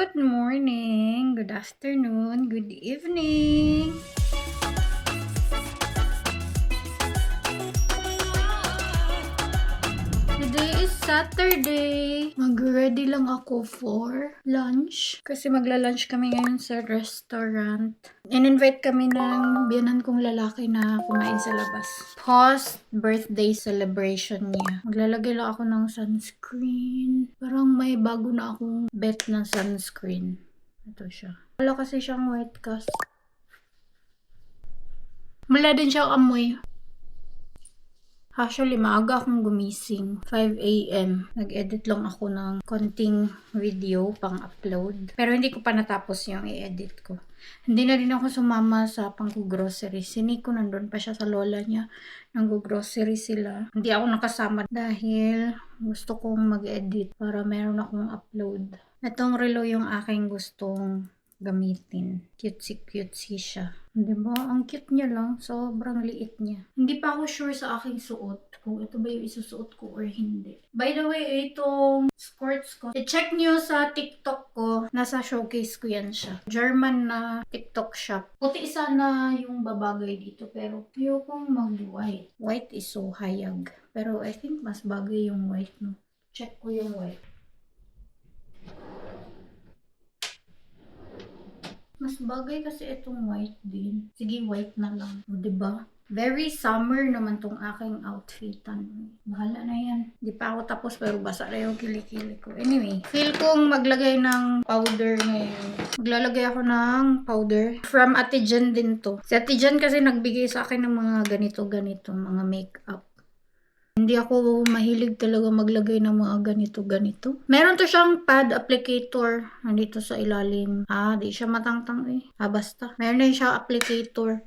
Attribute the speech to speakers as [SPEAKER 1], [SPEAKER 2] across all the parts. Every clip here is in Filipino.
[SPEAKER 1] Good morning, good afternoon, good evening. Today is Saturday. Mag-ready lang ako for lunch. Kasi magla-lunch kami ngayon sa restaurant. In-invite kami ng biyanan kong lalaki na kumain sa labas. Post-birthday celebration niya. Maglalagay lang ako ng sunscreen. Parang may bago na akong bet na sunscreen. Ito siya. Wala kasi siyang white cast. Wala din siyang amoy. Actually, maaga akong gumising. 5 a.m. Nag-edit lang ako ng konting video pang-upload. Pero hindi ko pa natapos yung i-edit ko. Hindi na rin ako sumama sa pang-grocery. Si Nico nandun pa siya sa lola niya. Nang-grocery sila. Hindi ako nakasama dahil gusto kong mag-edit para meron akong upload. Itong relo yung aking gustong gamitin. Cutesy siya. Diba? Ang cute niya lang. Sobrang liit niya. Hindi pa ako sure sa aking suot. Kung ito ba yung isusuot ko or hindi. By the way, itong skirts ko. I-check nyo sa TikTok ko. Nasa showcase ko yan siya. German na TikTok shop. Puti sana yung babagay dito. Pero ayokong mag-white. White is so hayag. Pero I think mas bagay yung white. No? Check ko yung white. Mas bagay kasi itong white din. Sige, white na lang. O, diba? Very summer naman tong aking outfitan. Bahala na yan. Di pa ako tapos pero basa na yung kilikili ko. Anyway, feel kong maglagay ng powder ngayon. Maglalagay ako ng powder. From Ate Jen din to. Si Ate Jen kasi nagbigay sa akin ng mga ganito-ganito. Mga makeup. Hindi ako mahilig talaga maglagay ng mga ganito-ganito. Meron to siyang pad applicator. Nandito sa ilalim. Di siya matangtang eh. Basta. Meron din siya applicator.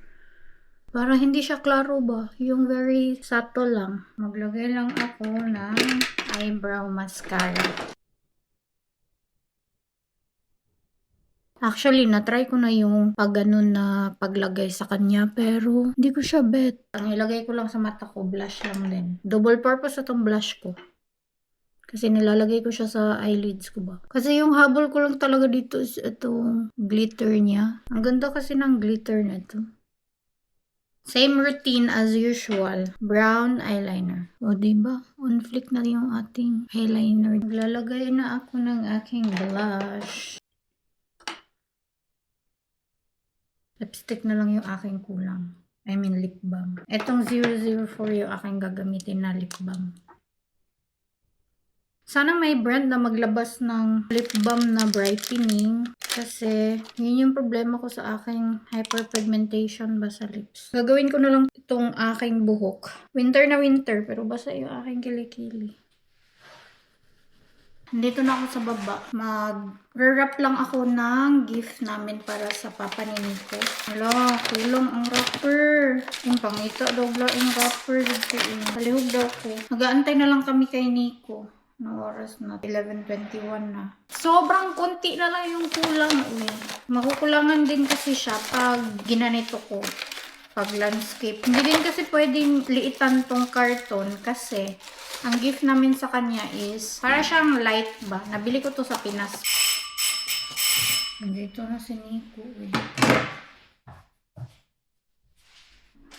[SPEAKER 1] Para hindi siya klaro ba? Yung very subtle lang. Maglagay lang ako ng eyebrow mascara. Actually, na-try ko na yung pag-ganun na paglagay sa kanya, pero hindi ko siya bet. Ang ilagay ko lang sa mata ko, blush lang din. Double purpose itong blush ko. Kasi nilalagay ko siya sa eyelids ko ba. Kasi yung habol ko lang talaga dito is itong glitter niya. Ang ganda kasi ng glitter na ito. Same routine as usual. Brown eyeliner. O, diba? On flick na yung ating eyeliner. Maglalagay na ako ng aking blush. Lipstick na lang yung aking kulang. I mean lip balm. Etong 004 yung aking gagamitin na lip balm. Sana may brand na maglabas ng lip balm na brightening. Kasi yun yung problema ko sa aking hyperpigmentation ba sa lips. Gagawin ko na lang itong aking buhok. Winter na winter pero basa yung aking kilikili. Dito na ako sa baba. Mag-wrap lang ako ng gift namin para sa papa ni Nico. Hala, kulang ang wrapper. Yung pangita daw lang yung wrapper dito. Palihog daw ko. Mag-aantay na lang kami kay Nico. Na oras na. 11:21 na. Sobrang konti na lang yung kulang. Makukulangan din kasi siya pag ginanito ko. Pag landscape. Hindi din kasi pwedeng liitan tong karton kasi ang gift namin sa kanya is para siyang light ba. Nabili ko to sa Pinas. Dito na si Nico.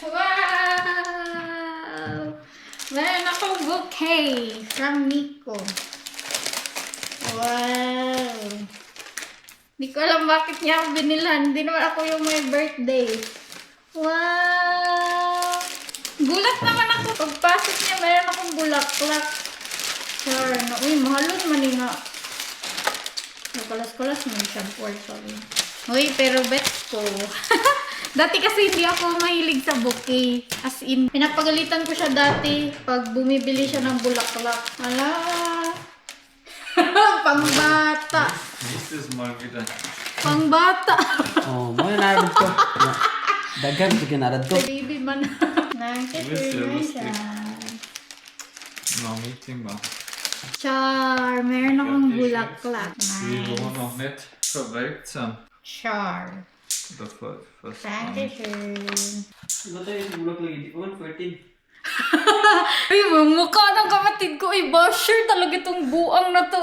[SPEAKER 1] Wow! Meron akong bouquet from Nico. Wow! Hindi ko alam bakit niya ako binilan. Hindi naman ako yung may birthday. Wow! Gulat naman ako. Pagpasok niya, mayroon akong bulaklak. Sure. Uy, mahalon man nga. Nakalas-kalas mo yung shampoo. Sorry. Uy, pero bets ko. Dati kasi hindi ako mahilig sa bouquet. As in, pinapagalitan ko siya dati pag bumibili siya ng bulaklak. Ala! Pangbata.
[SPEAKER 2] Nächstes Mal wieder.
[SPEAKER 1] Pangbata.
[SPEAKER 3] Oh, mo na narad ko. Dagan ko kinarad ko.
[SPEAKER 1] Baby man. Nakikita siya.
[SPEAKER 2] Noch Meeting machen.
[SPEAKER 1] Char, meron akong bulaklak.
[SPEAKER 2] Die, wo wir
[SPEAKER 1] Nice.
[SPEAKER 2] noch nicht verwelkt sind.
[SPEAKER 1] Char.
[SPEAKER 2] Oder fast
[SPEAKER 1] Dankeschön.
[SPEAKER 3] Ano tayo yung bulak lagi? Di ko man 14.
[SPEAKER 1] Ay, mukha ng kapatid ko. Ay, basher talaga itong buang na to.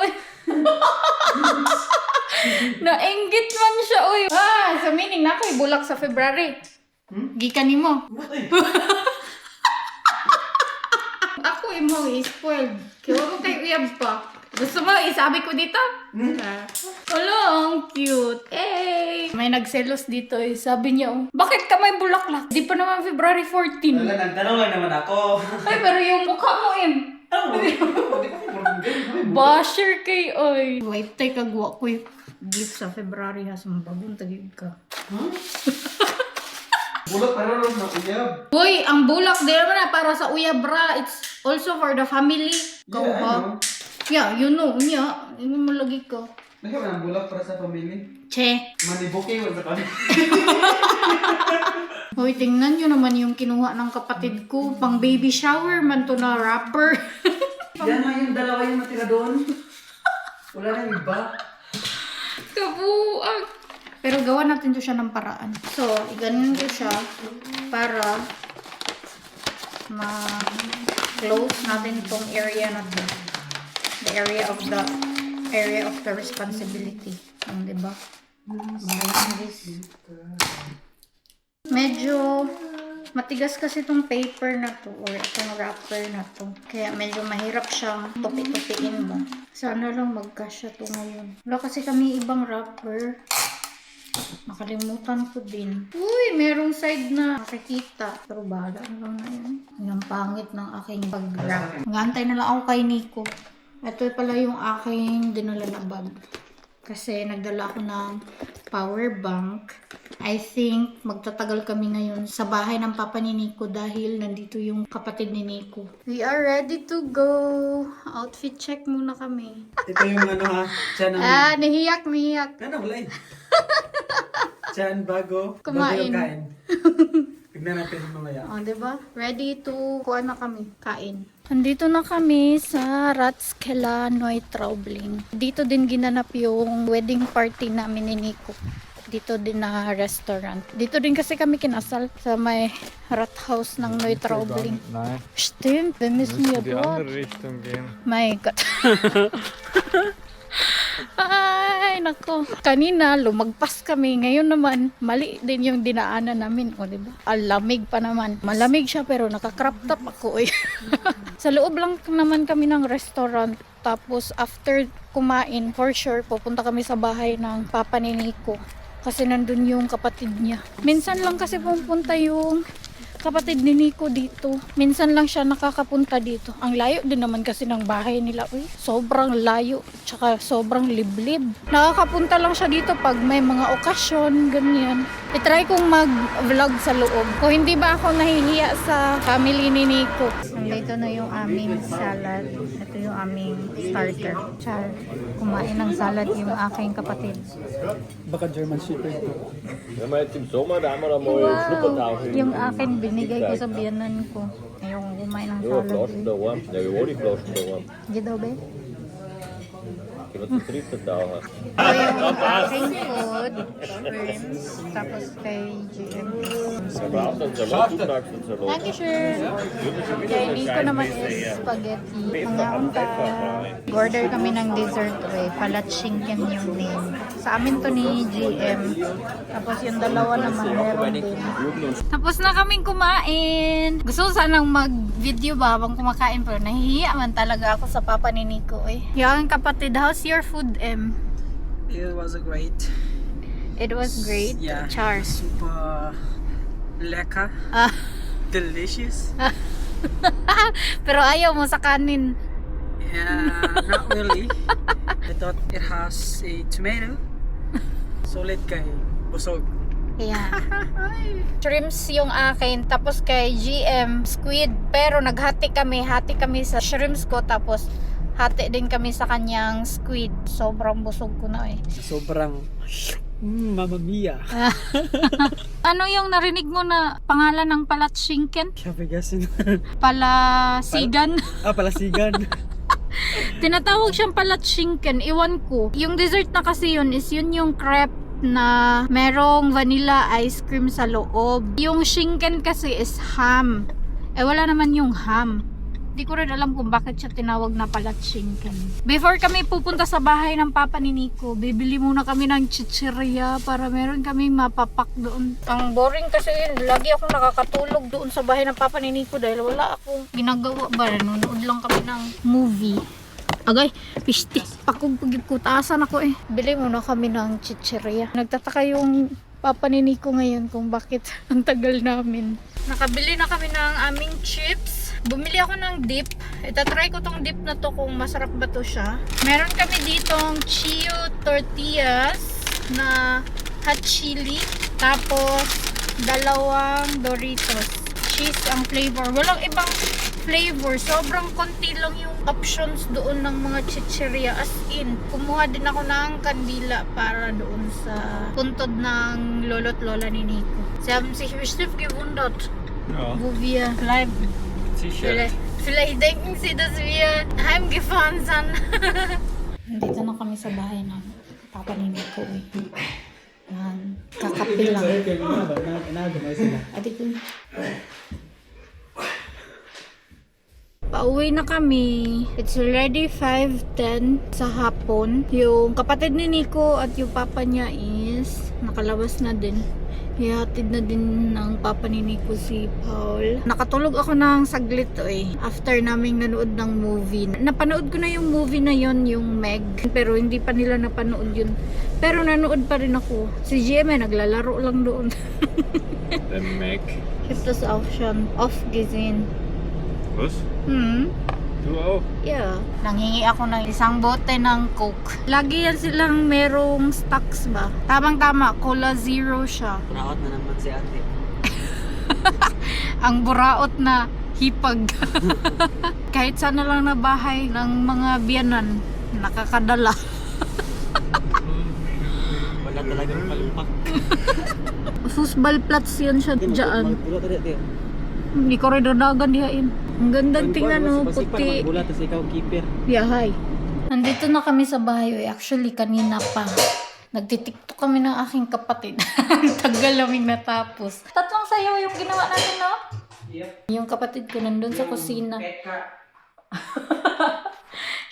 [SPEAKER 1] Nainggit man siya, oy. So meaning na ako bulak sa February. Gikan nimo. Ako imo i-spoiled. Kaya ako kay uyab pa. Gusto mo, isabi ko dito? Ang cute. Eh. May nagselos dito eh. Sabi niya, bakit ka may bulaklak? Di pa naman February 14.
[SPEAKER 3] Wala, nagtanong lang naman ako.
[SPEAKER 1] Ay, pero yung mukha mo, Basher kay, oy. Wait, tay kagwa ko yung gift sa February ha. Sumbagong tagig ka.
[SPEAKER 3] Bulak para rin na uyab.
[SPEAKER 1] Uy, ang bulak di naman na para sa uyab bra. It's also for the family. Ikaw
[SPEAKER 3] Yeah, I
[SPEAKER 1] ba?
[SPEAKER 3] know.
[SPEAKER 1] Yeah, you know. Yeah, hindi mo lagi ka.
[SPEAKER 3] Nagka ba ng bulak para sa pamilya?
[SPEAKER 1] Che.
[SPEAKER 3] Manibuki mo sa pamilya.
[SPEAKER 1] Hoy, tingnan nyo naman yung kinuha ng kapatid ko. Pang baby shower man to na wrapper.
[SPEAKER 3] Yan man yung dalawa yung natira doon. Wala nang iba.
[SPEAKER 1] Kabuang. Pero gawa natin to siya ng paraan. So, iganon ko siya para ma-close natin tong area na to. The area of the responsibility. Di ba? Medyo matigas kasi itong paper na to or itong wrapper na to. Kaya medyo mahirap siyang tupi-tupiin ba. Sana lang magkasya to ngayon. Wala kasi kami ibang wrapper. Nakalimutan ko din. Uy, merong side na nakikita. Pero bahala na lang na yan. Yung pangit ng aking pag-wrap. Mag-aantay na lang ako kay Nico. Ito pala yung aking dinala na bag. Kasi nagdala ako ng power bank. I think magtatagal kami ngayon sa bahay ng papa ni Nico dahil nandito yung kapatid ni Nico. We are ready to go. Outfit check muna kami.
[SPEAKER 3] Ito yung ano ha. Tiyan ang...
[SPEAKER 1] Nahiyak.
[SPEAKER 3] Ano wala eh. Tiyan bago.
[SPEAKER 1] Kumain.
[SPEAKER 3] Bago yung kain. Tignan natin mamaya.
[SPEAKER 1] O, diba? Ready to kuha na kami. Kain. Andito na kami sa Ratskela Neutraubling. Dito din ginanap yung wedding party namin ni Nico. Dito din na restaurant. Dito din kasi kami kinasal sa may Rathaus ng Neutraubling.
[SPEAKER 2] Nein,
[SPEAKER 1] Stimmt, wir müssen ja
[SPEAKER 2] die
[SPEAKER 1] dort.
[SPEAKER 2] andere Richtung gehen.
[SPEAKER 1] My God. Ay, nako. Kanina, lumagpas kami. Ngayon naman, mali din yung dinaanan namin. O, diba? Alamig pa naman. Malamig siya, pero naka-crop top ako. Eh. Sa loob lang naman kami ng restaurant. Tapos, after kumain, for sure, pupunta kami sa bahay ng papa ni Nico. Kasi nandun yung kapatid niya. Minsan lang kasi pupunta yung kapatid ni Nico dito. Minsan lang siya nakakapunta dito. Ang layo din naman kasi ng bahay nila. Uy, sobrang layo. Tsaka sobrang liblib. Nakakapunta lang siya dito pag may mga okasyon, ganyan. I-try kong mag-vlog sa loob. Kung hindi ba ako nahihiya sa family ni Nico. Nandito na yung aming salad. Ito yung aming starter. Char, kumain ng salad yung aking kapatid.
[SPEAKER 3] Baka German Shepherd.
[SPEAKER 4] Wir haben jetzt im Sommer, da haben wir da mal Schnuppertauchen.
[SPEAKER 1] Yung akin, binigay ko sa biyanan ko. Ayoko kumain ng
[SPEAKER 4] Ja,
[SPEAKER 1] salad.
[SPEAKER 4] Flaschen daheim. Ja, ich habe die Flaschen daheim.
[SPEAKER 1] Hindi daw ba?
[SPEAKER 4] Ich habe zu dritt tauchen.
[SPEAKER 1] Ito yung aking food. Shrimps. Tapos kay GM.
[SPEAKER 4] Wir brauchen einen Salat, du magst einen Salat.
[SPEAKER 1] Dankeschön. Kay Nico naman is spaghetti. Hangaon ka. Order kami ng dessert way. Palatschinken yung name. Sa amin to ni GM. Tapos yung dalawa naman meron din. Tapos na kaming kumain. Gusto ko sanang mag-video ba habang kumakain pero nahihiya man talaga ako sa papa ni Nico eh. Yung kapatid, how's your food, M?
[SPEAKER 5] It was great.
[SPEAKER 1] It was great.
[SPEAKER 5] Yeah.
[SPEAKER 1] Charles.
[SPEAKER 5] Super lekker.
[SPEAKER 1] Ah.
[SPEAKER 5] Delicious.
[SPEAKER 1] Pero ayaw mo sa kanin.
[SPEAKER 5] Yeah, not really. I thought it has a tomato. Solid kay busog.
[SPEAKER 1] Yeah. Shrimps yung akin. Tapos kay GM, squid. Pero naghati kami. Hati kami sa shrimps ko. Tapos hati din kami sa kanyang squid. Sobrang busog ko na eh.
[SPEAKER 5] Sobrang Mamma Mia.
[SPEAKER 1] Ano yung narinig mo na pangalan ng palatschinken?
[SPEAKER 5] Kapigasin.
[SPEAKER 1] Palasigan.
[SPEAKER 5] Palasigan.
[SPEAKER 1] Tinatawag siyang palatschinken. Iwan ko. Yung dessert na kasi yun is yun yung crepe na merong vanilla ice cream sa loob. Yung shinken kasi is ham. Eh wala naman yung ham. Di ko rin alam kung bakit siya tinawag na palatsingkan. Before kami pupunta sa bahay ng papa ni Nico, bibili muna kami ng chichirya para meron kami mapapak doon. Ang boring kasi yun. Lagi akong nakakatulog doon sa bahay ng papa ni Nico dahil wala akong ginagawa ba. Nanonood lang kami ng movie. Agay, piste. Pakugpugip ko. Taasan ako eh. Bili muna kami ng chichirya. Nagtataka yung papa ni Nico ngayon kung bakit ang tagal namin. Nakabili na kami ng aming chips. Bumili ako ng dip. Itatry ko tong dip na to kung masarap ba to siya. Meron kami ditong Chio tortillas na hot chili. Tapos, 2 Doritos. Cheese ang flavor. Walang ibang flavor. Sobrang konti lang yung options doon ng mga chichirya. As in, kumuha din ako ng kandila para doon sa puntod ng lolo't lola ni Nico. Sie haben sich bestimmt gewundert,
[SPEAKER 2] Ja.
[SPEAKER 1] wo wir bleiben.
[SPEAKER 2] T-Shirt.
[SPEAKER 1] Vielleicht denken sie, dass wir heimgefahren sind. Nandito na kami sa bahay ng papa ni Nico eh. Yan. Kakape lang. Ate ko. Pauwi na kami. It's already 5:10 sa hapon. Yung kapatid ni Nico at yung papa niya is nakalabas na din. Ihatid na din ng papa ni Nico si Paul. Nakatulog ako ng saglit eh. After naming nanood ng movie. Napanood ko na yung movie na yon, yung Meg. Pero hindi pa nila napanood yun. Pero nanood pa rin ako. Si GM naglalaro lang doon.
[SPEAKER 2] Der Mac.
[SPEAKER 1] Ich hab das auch schon oft gesehen.
[SPEAKER 2] Was? Du auch?
[SPEAKER 1] Yeah. Nanghingi ako ng isang bote ng Coke. Lagi yan silang merong stocks ba? Tamang-tama, Cola Zero siya.
[SPEAKER 5] Rawat na naman si ate.
[SPEAKER 1] Ang buraot na hipag. Kahit sana lang na bahay ng mga biyanan, nakakadala.
[SPEAKER 5] Wala talagang palumpak.
[SPEAKER 1] Susbalplats yan siya dyan. Hindi ko rin dadagan dihain. Ang gandang tingnan no, puti.
[SPEAKER 5] Magbulat tas ikaw keeper.
[SPEAKER 1] Yahay. Nandito na kami sa bahay. Actually, kanina pa. Nagtitiktok kami ng aking kapatid. Tagal naming natapos. 3 sayaw yung ginawa natin, no?
[SPEAKER 5] Yep.
[SPEAKER 1] Yung kapatid ko nandun sa kusina.
[SPEAKER 5] Peka.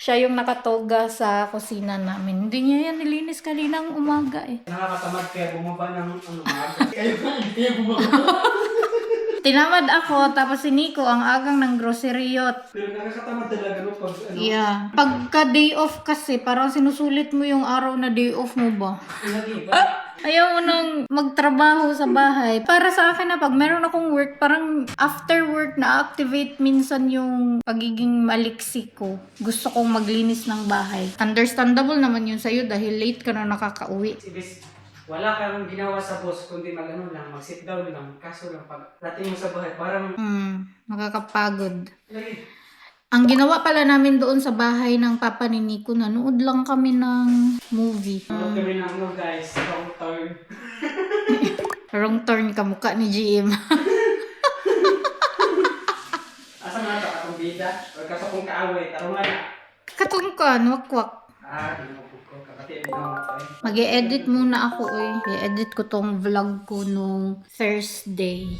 [SPEAKER 1] Siya yung nakatoga sa kusina namin. Hindi niya yan nilinis kaninang umaga eh.
[SPEAKER 5] Nakakatamad kaya bumaba ng maaga. Kayo ka, hindi kayo bumaba.
[SPEAKER 1] Tinamad ako, tapos si Nico ang agang ng groceriyot.
[SPEAKER 5] Pero nakakatamad talaga no pag ano.
[SPEAKER 1] Yeah. Pagka day off kasi, parang sinusulit mo yung araw na day off mo ba?
[SPEAKER 5] Lagi ba?
[SPEAKER 1] Ayaw mo nang magtrabaho sa bahay. Para sa akin na pag meron akong work, parang after work na-activate minsan yung pagiging maliksik ko. Gusto kong maglinis ng bahay. Understandable naman yun sa'yo dahil late ka na nakakauwi.
[SPEAKER 5] Ibig wala kang ginawa sa boss kundi mag-ano lang, mag-sit down lang. Kaso lang pag dating mo sa bahay, parang
[SPEAKER 1] Nakakapagod.
[SPEAKER 5] lagi.
[SPEAKER 1] Ang ginawa pala namin doon sa bahay ng papa ni Nico, nanood lang kami ng movie.
[SPEAKER 5] Ano kami na ano guys, wrong turn.
[SPEAKER 1] Wrong turn kamukha ni GM.
[SPEAKER 5] Asa na ito, atong bida? O kaso kung kaaway, tarungan na.
[SPEAKER 1] Katungkan, wakwak.
[SPEAKER 5] Dinapog ko, kapatid mo naman ito.
[SPEAKER 1] Mag-e-edit muna ako eh. I-edit ko tong vlog ko nung Thursday.